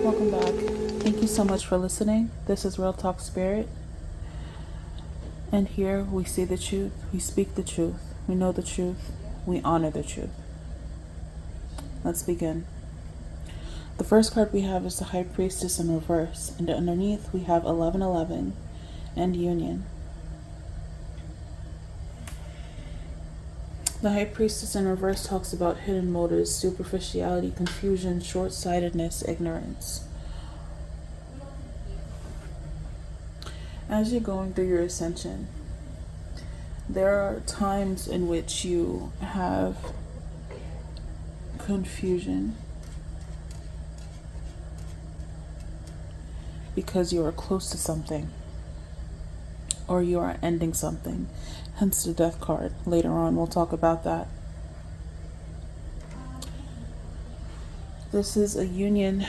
Welcome back. Thank you so much for listening. This is Real Talk Spirit. And here we see the truth, we speak the truth, we know the truth, we honor the truth. Let's begin. The first card we have is the High Priestess in reverse, and underneath we have 1111 and Union. The High Priestess in reverse talks about hidden motives, superficiality, confusion, short-sightedness, ignorance. As you're going through your ascension, there are times in which you have confusion because you are close to something or you are ending something, hence the Death card. Later on we'll talk about that. This is a union.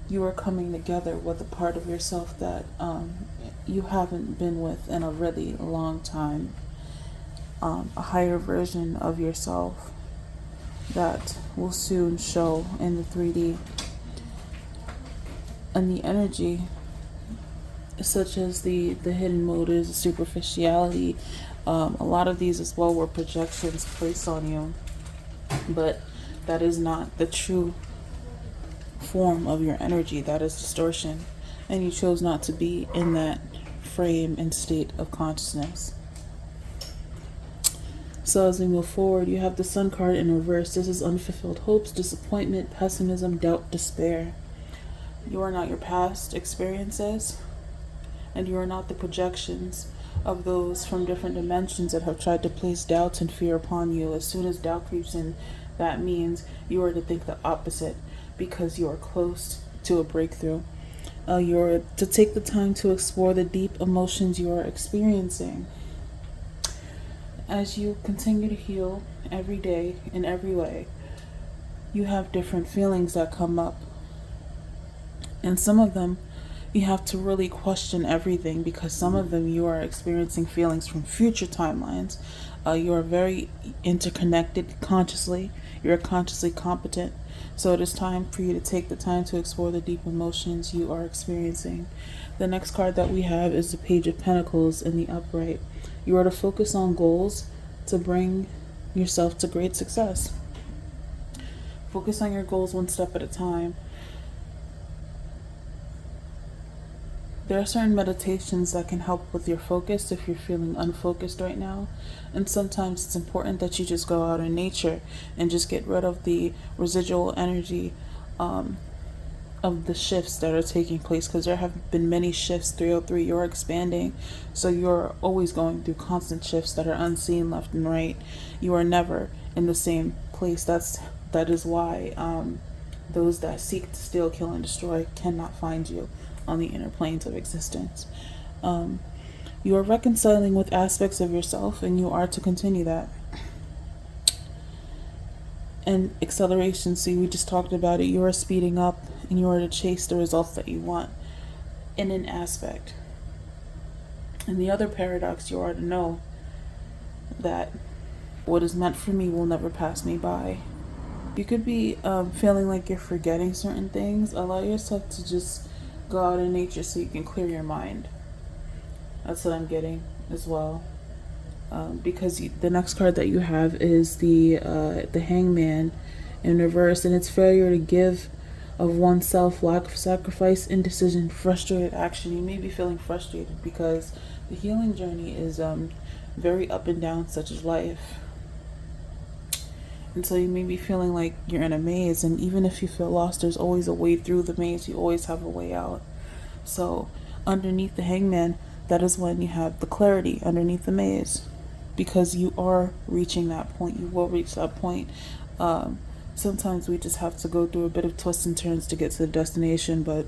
You are coming together with a part of yourself that you haven't been with in a really long time, a higher version of yourself that will soon show in the 3D. And the energy, such as the hidden motives, the superficiality, a lot of these as well were projections placed on you, but that is not the true form of your energy. That is distortion, and you chose not to be in that frame and state of consciousness. So as we move forward, you have the Sun card in reverse. This is unfulfilled hopes, disappointment, pessimism, doubt, despair. You are not your past experiences, and you are not the projections of those from different dimensions that have tried to place doubts and fear upon you. As soon as doubt creeps in, that means you are to think the opposite, because you are close to a breakthrough. You are to take the time to explore the deep emotions you are experiencing. As you continue to heal every day in every way, you have different feelings that come up. And some of them, you have to really question everything, because some of them you are experiencing feelings from future timelines. You are very interconnected consciously. You're consciously competent. So it is time for you to take the time to explore the deep emotions you are experiencing. The next card that we have is the Page of Pentacles in the upright. You are to focus on goals to bring yourself to great success. Focus on your goals one step at a time. There are certain meditations that can help with your focus if you're feeling unfocused right now. And sometimes it's important that you just go out in nature and just get rid of the residual energy of the shifts that are taking place, because there have been many shifts. 303, you're expanding, so you're always going through constant shifts that are unseen left and right. You are never in the same place. That is why those that seek to steal, kill, and destroy cannot find you on the inner planes of existence. You are reconciling with aspects of yourself, and you are to continue that. And acceleration, see, we just talked about it. You are speeding up, and you are to chase the results that you want in an aspect. And the other paradox, you are to know that what is meant for me will never pass me by. You could be feeling like you're forgetting certain things. Allow yourself to just go out in nature so you can clear your mind. That's what I'm getting as well. Because the next card that you have is the Hangman in reverse, and it's failure to give of oneself, lack of sacrifice, indecision, frustrated action. You may be feeling frustrated because the healing journey is very up and down, such as life. And so you may be feeling like you're in a maze, and even if you feel lost, there's always a way through the maze. You always have a way out. So underneath the Hangman, that is when you have the clarity underneath the maze, because you are reaching that point. You will reach that point. Sometimes we just have to go through a bit of twists and turns to get to the destination, but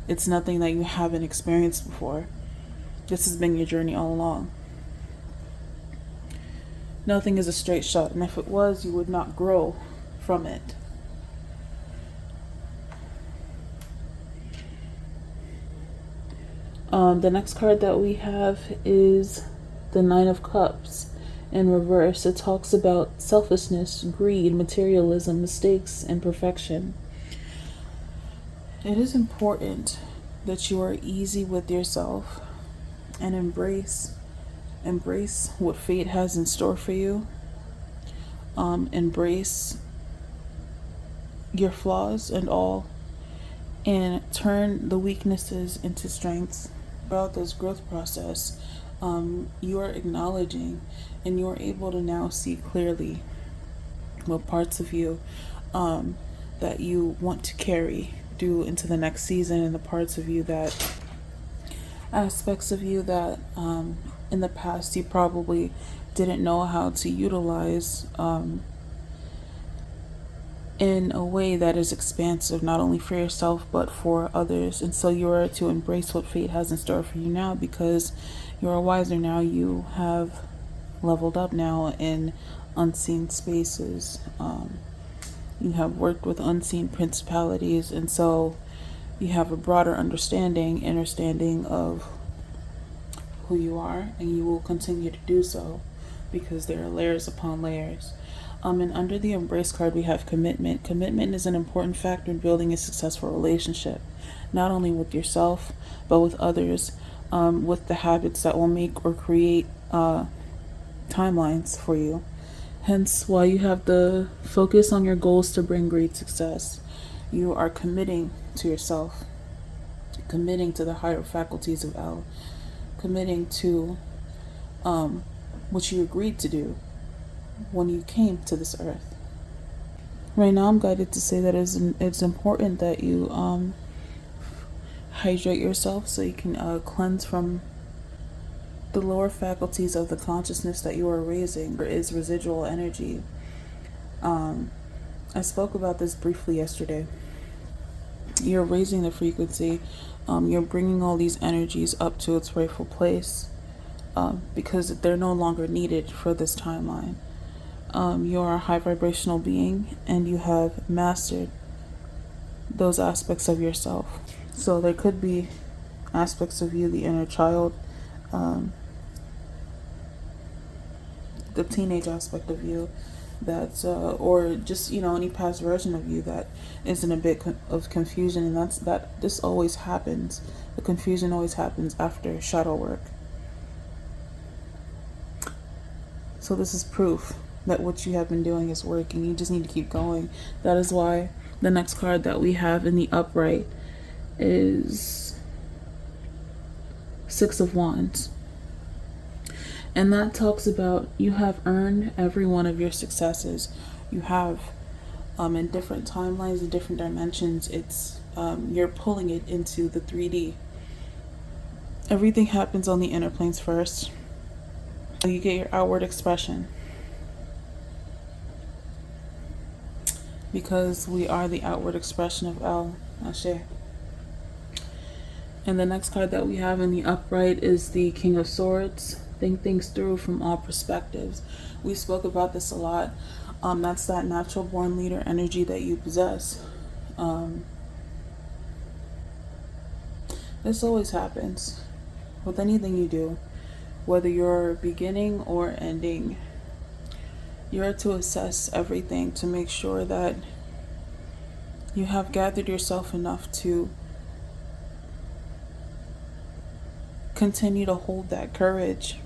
it's nothing that you haven't experienced before. This has been your journey all along. Nothing is a straight shot, and if it was, you would not grow from it. The next card that we have is the Nine of Cups In reverse, it talks about selfishness, greed, materialism, mistakes, and perfection. It is important that you are easy with yourself and embrace what fate has in store for you. Embrace your flaws and all, and turn the weaknesses into strengths. Throughout this growth process, you are acknowledging and you are able to now see clearly what parts of you that you want to carry through into the next season, and the parts of you that aspects of you that in the past you probably didn't know how to utilize in a way that is expansive, not only for yourself but for others. And so you are to embrace what fate has in store for you now, because you are wiser now. You have leveled up now in unseen spaces. You have worked with unseen principalities, and so you have a broader understanding of who you are, and you will continue to do so because there are layers upon layers. And under the Embrace card, we have commitment. Commitment is an important factor in building a successful relationship, not only with yourself, but with others, with the habits that will make or create timelines for you. Hence, while you have the focus on your goals to bring great success, you are committing to yourself, committing to the higher faculties of El, committing to what you agreed to do when you came to this earth. Right now, I'm guided to say that it's important that you hydrate yourself so you can cleanse from the lower faculties of the consciousness that you are raising. There is residual energy. I spoke about this briefly yesterday. You're raising the frequency. You're bringing all these energies up to its rightful place because they're no longer needed for this timeline. You are a high vibrational being, and you have mastered those aspects of yourself. So there could be aspects of you, the inner child, the teenage aspect of you, that's or just any past version of you that is in a bit of confusion, and this always happens. The confusion always happens after shadow work. So this is proof that what you have been doing is working. You just need to keep going. That is why the next card that we have in the upright is Six of Wands. And that talks about you have earned every one of your successes. You have, in different timelines and different dimensions, it's you're pulling it into the 3D. Everything happens on the inner planes first. You get your outward expression. Because we are the outward expression of El Ashe. And the next card that we have in the upright is the King of Swords. Think things through from all perspectives. We spoke about this a lot. That's that natural born leader energy that you possess. This always happens with anything you do, whether you're beginning or ending. You're to assess everything to make sure that you have gathered yourself enough to continue to hold that courage,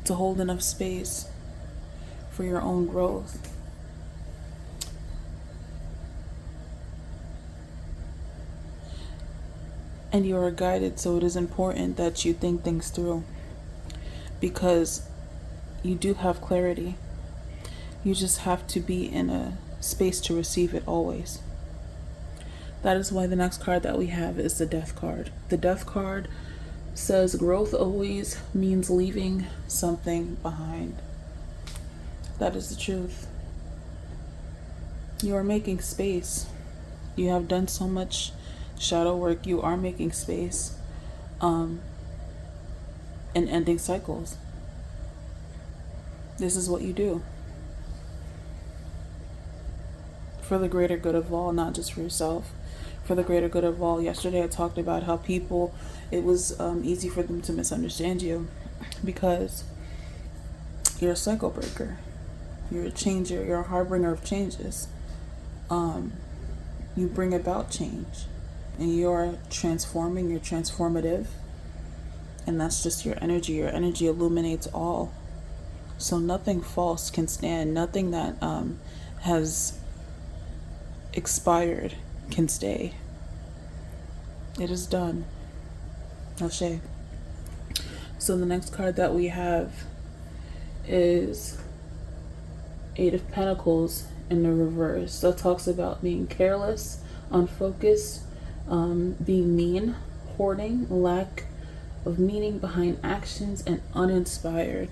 to hold enough space for your own growth. And you are guided, so it is important that you think things through, because you do have clarity. You just have to be in a space to receive it always. That is why the next card that we have is the Death card. The Death card says growth always means leaving something behind. That is the truth. You are making space. You have done so much shadow work. You are making space and ending cycles. This is what you do for the greater good of all, not just for yourself, for the greater good of all. Yesterday I talked about how people, it was easy for them to misunderstand you because You're a cycle breaker. You're a changer. You're a harbinger of changes. You bring about change. And you're transforming. You're transformative. And that's just your energy. Your energy illuminates all. So nothing false can stand. Nothing that has expired can stay. It is done. Ashe. So the next card that we have is Eight of Pentacles in the reverse. That talks about being careless, unfocused, being mean, hoarding, lack of meaning behind actions, and uninspired.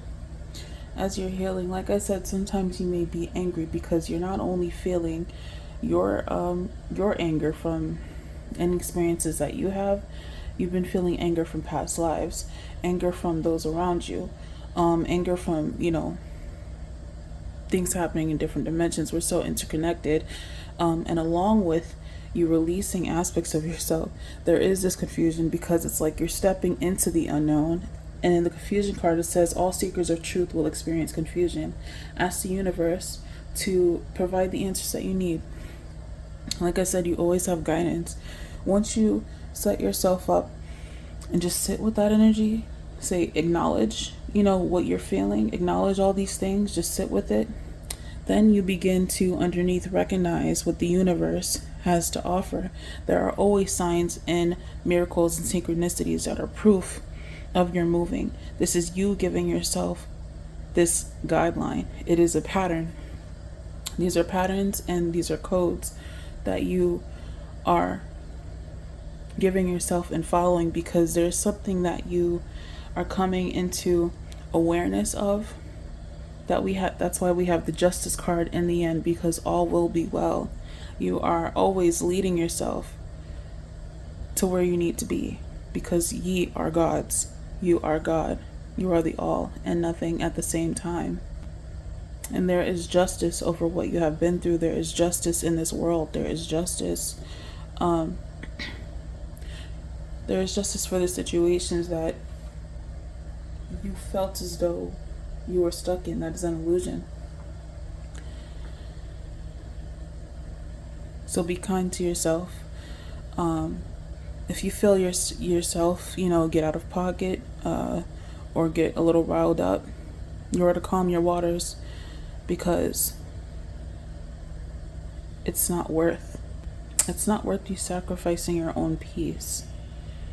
As you're healing, like I said, sometimes you may be angry because you're not only feeling your anger from any experiences that you have. You've been feeling anger from past lives, anger from those around you, anger from, things happening in different dimensions. We're so interconnected. And along with you releasing aspects of yourself, there is this confusion because it's like you're stepping into the unknown. And in the confusion card, it says all seekers of truth will experience confusion. Ask the universe to provide the answers that you need. Like I said, you always have guidance. Once you set yourself up and just sit with that energy, say, acknowledge, what you're feeling, acknowledge all these things, just sit with it. Then you begin to underneath recognize what the universe has to offer. There are always signs and miracles and synchronicities that are proof of your moving. This is you giving yourself this guideline. It is a pattern. These are patterns and these are codes that you are giving yourself and following because there's something that you are coming into awareness of that we have. That's why we have the Justice card in the end, because all will be well. You are always leading yourself to where you need to be because ye are gods. You are God. You are the all and nothing at the same time. And there is justice over what you have been through. There is justice in this world. There is justice. There is justice for the situations that you felt as though you were stuck in. That is an illusion. So be kind to yourself. If you feel yourself, get out of pocket or get a little riled up, you are to calm your waters because it's not worth you sacrificing your own peace.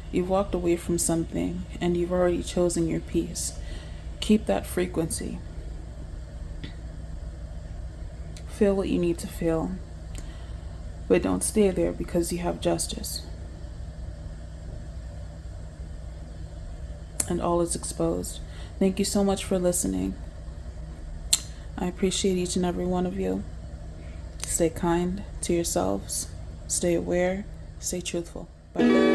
You've walked away from something and you've already chosen your peace. Keep that frequency. Feel what you need to feel, but don't stay there because you have justice. And all is exposed. Thank you so much for listening. I appreciate each and every one of you. Stay kind to yourselves. Stay aware. Stay truthful. Bye.